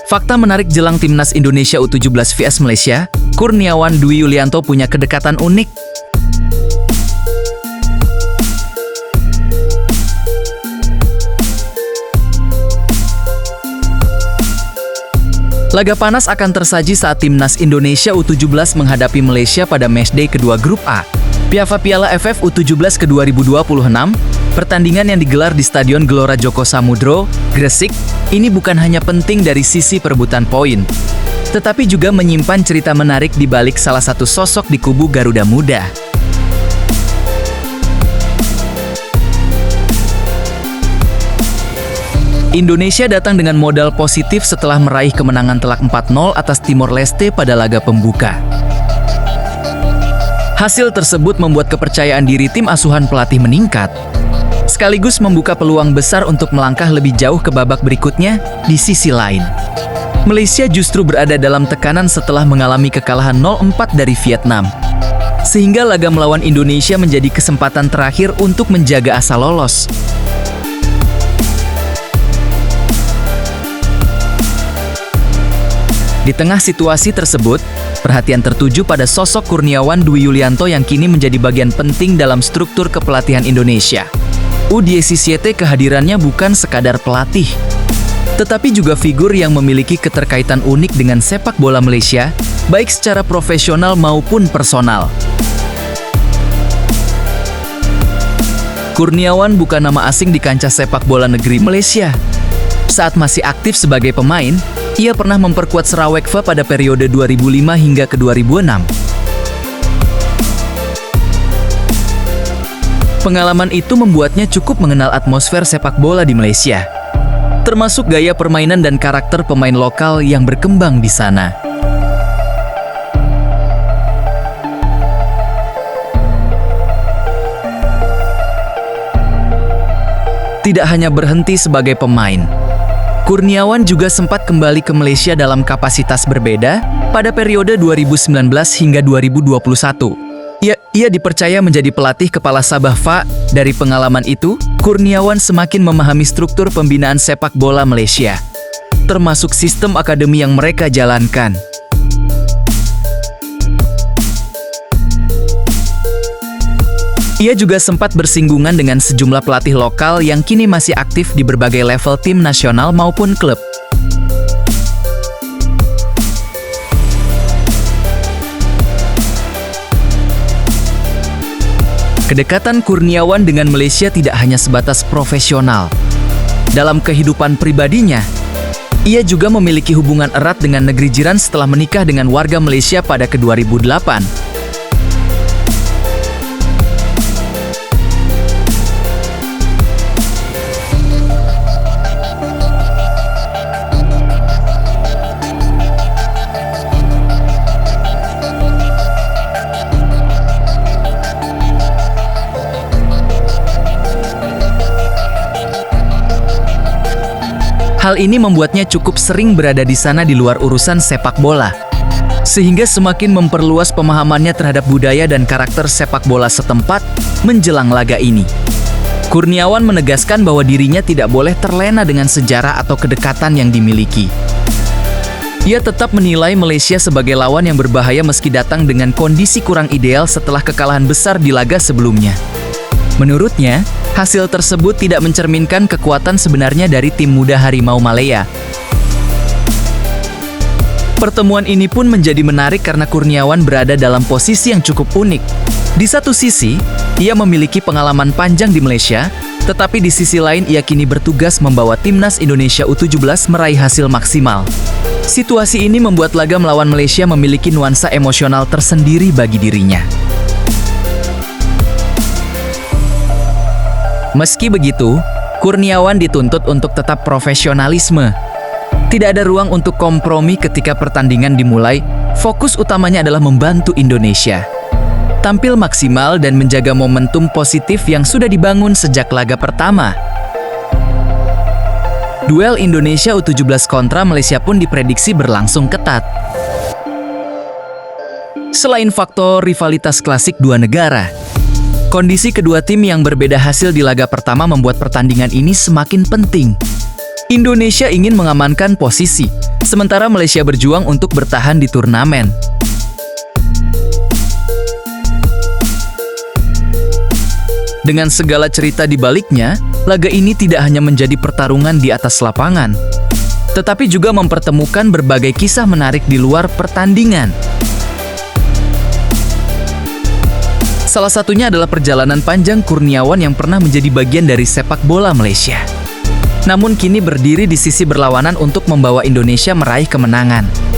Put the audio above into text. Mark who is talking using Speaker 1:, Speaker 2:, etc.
Speaker 1: Fakta menarik jelang timnas Indonesia U17 vs Malaysia, Kurniawan Dwi Yulianto punya kedekatan unik. Laga panas akan tersaji saat timnas Indonesia U17 menghadapi Malaysia pada matchday kedua grup A. Piala AFF U17 ke-2026, pertandingan yang digelar di Stadion Gelora Joko Samudro, Gresik, ini bukan hanya penting dari sisi perebutan poin, tetapi juga menyimpan cerita menarik di balik salah satu sosok di kubu Garuda Muda. Indonesia datang dengan modal positif setelah meraih kemenangan telak 4-0 atas Timor Leste pada laga pembuka. Hasil tersebut membuat kepercayaan diri tim asuhan pelatih meningkat, sekaligus membuka peluang besar untuk melangkah lebih jauh ke babak berikutnya. Di sisi lain, Malaysia justru berada dalam tekanan setelah mengalami kekalahan 0-4 dari Vietnam, sehingga laga melawan Indonesia menjadi kesempatan terakhir untuk menjaga asa lolos. Di tengah situasi tersebut, perhatian tertuju pada sosok Kurniawan Dwi Yulianto yang kini menjadi bagian penting dalam struktur kepelatihan Indonesia. U17 kehadirannya bukan sekadar pelatih, tetapi juga figur yang memiliki keterkaitan unik dengan sepak bola Malaysia, baik secara profesional maupun personal. Kurniawan bukan nama asing di kancah sepak bola negeri Malaysia. Saat masih aktif sebagai pemain, ia pernah memperkuat Sarawak FA pada periode 2005 hingga ke 2006. Pengalaman itu membuatnya cukup mengenal atmosfer sepak bola di Malaysia, termasuk gaya permainan dan karakter pemain lokal yang berkembang di sana. Tidak hanya berhenti sebagai pemain, Kurniawan juga sempat kembali ke Malaysia dalam kapasitas berbeda pada periode 2019 hingga 2021. Ia dipercaya menjadi pelatih kepala Sabah FA. Dari pengalaman itu, Kurniawan semakin memahami struktur pembinaan sepak bola Malaysia, termasuk sistem akademi yang mereka jalankan. Ia juga sempat bersinggungan dengan sejumlah pelatih lokal yang kini masih aktif di berbagai level tim nasional maupun klub. Kedekatan Kurniawan dengan Malaysia tidak hanya sebatas profesional. Dalam kehidupan pribadinya, ia juga memiliki hubungan erat dengan negeri jiran setelah menikah dengan warga Malaysia pada ke-2008. Hal ini membuatnya cukup sering berada di sana di luar urusan sepak bola, sehingga semakin memperluas pemahamannya terhadap budaya dan karakter sepak bola setempat menjelang laga ini. Kurniawan menegaskan bahwa dirinya tidak boleh terlena dengan sejarah atau kedekatan yang dimiliki. Ia tetap menilai Malaysia sebagai lawan yang berbahaya meski datang dengan kondisi kurang ideal setelah kekalahan besar di laga sebelumnya. Menurutnya, hasil tersebut tidak mencerminkan kekuatan sebenarnya dari tim muda Harimau Malaya. Pertemuan ini pun menjadi menarik karena Kurniawan berada dalam posisi yang cukup unik. Di satu sisi, ia memiliki pengalaman panjang di Malaysia, tetapi di sisi lain ia kini bertugas membawa timnas Indonesia U17 meraih hasil maksimal. Situasi ini membuat laga melawan Malaysia memiliki nuansa emosional tersendiri bagi dirinya. Meski begitu, Kurniawan dituntut untuk tetap profesionalisme. Tidak ada ruang untuk kompromi ketika pertandingan dimulai. Fokus utamanya adalah membantu Indonesia tampil maksimal dan menjaga momentum positif yang sudah dibangun sejak laga pertama. Duel Indonesia U17 kontra Malaysia pun diprediksi berlangsung ketat. Selain faktor rivalitas klasik dua negara, kondisi kedua tim yang berbeda hasil di laga pertama membuat pertandingan ini semakin penting. Indonesia ingin mengamankan posisi, Sementara Malaysia berjuang untuk bertahan di turnamen. Dengan segala cerita di baliknya, laga ini tidak hanya menjadi pertarungan di atas lapangan, tetapi juga mempertemukan berbagai kisah menarik di luar pertandingan. Salah satunya adalah perjalanan panjang Kurniawan yang pernah menjadi bagian dari sepak bola Malaysia. Namun kini berdiri di sisi berlawanan untuk membawa Indonesia meraih kemenangan.